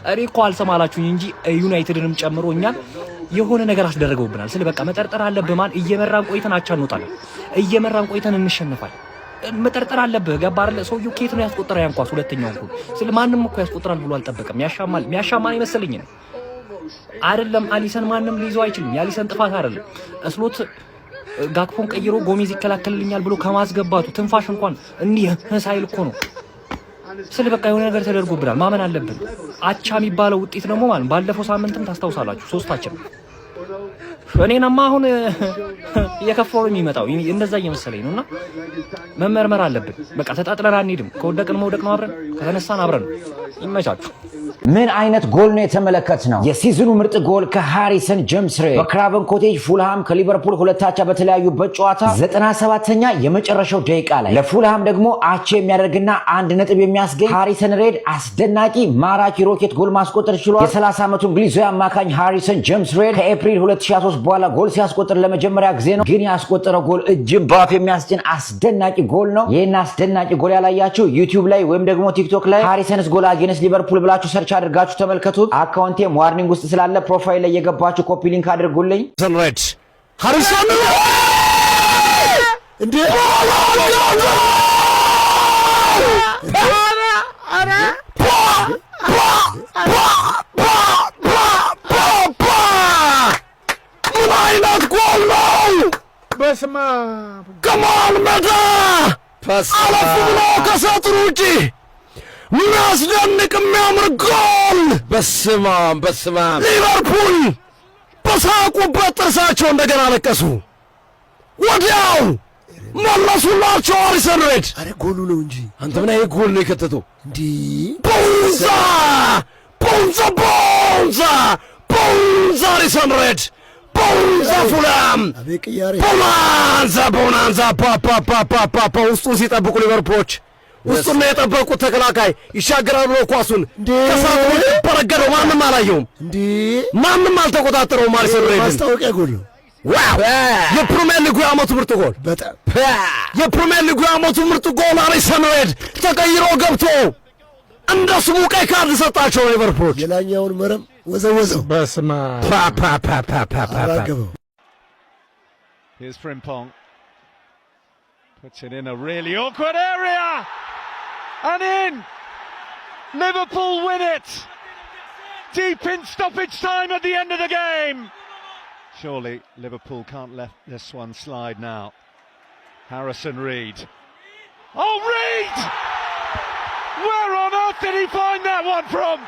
እኔ እኮ አልሰማላችሁኝ እንጂ ዩናይትድንም ጨምሮ እኛን የሆነ ነገር አስደረገውብናል። ስለ በቃ መጠርጠር አለብህ። ማን እየመራን ቆይተን አቻ እንወጣለን፣ እየመራን ቆይተን እንሸነፋለን። መጠርጠር አለብህ። ገባ አይደለ? ሰውዬው ከየት ነው ያስቆጠረው? ያን ኳስ ሁለተኛው ጎል ስለ ማንም እኮ ያስቆጥራል ብሎ አልጠበቀም። ያሻማል ይመስልኝ ነው አይደለም። አሊሰን ማንም ሊይዘው አይችልም። የአሊሰን ጥፋት አይደለም። እስሎት ጋክፖን ቀይሮ ጎሜዝ ይከላከልልኛል ብሎ ከማስገባቱ ትንፋሽ እንኳን እንዲህ ሳይል እኮ ነው። ስለ በቃ የሆነ ነገር ተደርጎብናል። ማመን አለብን። አቻ የሚባለው ውጤት ደግሞ ማለት ባለፈው ሳምንትም ታስታውሳላችሁ፣ ሶስታችን እኔናማ አሁን እየከፋው ነው የሚመጣው። እንደዛ እየመሰለኝ ነውና መመርመር አለብን። በቃ ተጣጥለን አንሄድም። ከወደቅን መውደቅ ነው፣ አብረን ከተነሳን አብረን። ይመቻችሁ። ምን አይነት ጎል ነው የተመለከትነው? የሲዝኑ ምርጥ ጎል ከሃሪሰን ጄምስ ሬድ በክራቨን ኮቴጅ ፉልሃም ከሊቨርፑል ሁለታቻ በተለያዩበት ጨዋታ 97ኛ የመጨረሻው ደቂቃ ላይ ለፉልሃም ደግሞ አቻ የሚያደርግና 1 ነጥብ የሚያስገኝ ሃሪሰን ሬድ አስደናቂ ማራኪ ሮኬት ጎል ማስቆጠር ችሏል። የ30 ዓመቱ እንግሊዛዊ አማካኝ ሃሪሰን ጄምስ ሬድ ከኤፕሪል 2023 በኋላ ጎል ሲያስቆጥር ለመጀመሪያ ጊዜ ነው። ግን ያስቆጠረው ጎል እጅግ ባፍ የሚያስጭን አስደናቂ ጎል ነው። ይሄን አስደናቂ ጎል ያላያችሁ ዩቲዩብ ላይ ወይም ደግሞ ቲክቶክ ላይ ሃሪሰንስ ጎል አጌንስት ሊቨርፑል ብላችሁ ሰርች አድርጋችሁ ተመልከቱት። አካውንቴም ዋርኒንግ ውስጥ ስላለ ፕሮፋይል ላይ የገባችሁ ኮፒ ሊንክ አድርጉልኝ። ሰንሬድ ሃሪሰን እንዴ ምን አይነት ጎል ነው! በስመ አብ ከማል መዳ አለፍ ብሎ ከሳጥሩ ውጪ የሚያስደንቅ የሚያምር ጎል! በስመ አብ ሊቨርፑል በሳቁበት ጥርሳቸው እንደገና አለቀሱ። ወዲያው መለሱላቸው ሃሪሰን ሬድ። አረ ጎሉ ነው እንጂ አንተ ምን አይነት ጎል ነው የከተተው? እንዴ ቦንዛ ሃሪሰን ሬድ ቦንዛ ፉላም ቦናንዛ ፓፓ ውስጡ ሲጠብቁ ሊቨርፑሎች ውስጡን ነው የጠበቁት። ተከላካይ ይሻገራል ብሎ ኳሱን ከሳቱ በረገደው። ማንም አላየውም እንዴ ማንም አልተቆጣጠረውም። ሃሪሰን ሬድ ማስታወቂያ ጎል ነው። ዋው! የፕሪሚየር ሊጉ የዓመቱ ምርጥ ጎል፣ በጣም የፕሪሚየር ሊጉ የዓመቱ ምርጥ ጎል። ሃሪሰን ሬድ ተቀይሮ ገብቶ እንደ ስሙ ቀይ ካርድ ሰጣቸው ሊቨርፑሎች። የላኛውን መረብ ወዘወዘው። በስማ አራገበው። Here's Frimpong. Puts it in a really awkward area. And in. Liverpool win it. Deep in stoppage time at the end of the game. Surely Liverpool can't let this one slide now. Harrison Reed. Oh, Reed! Where on earth did he find that one from?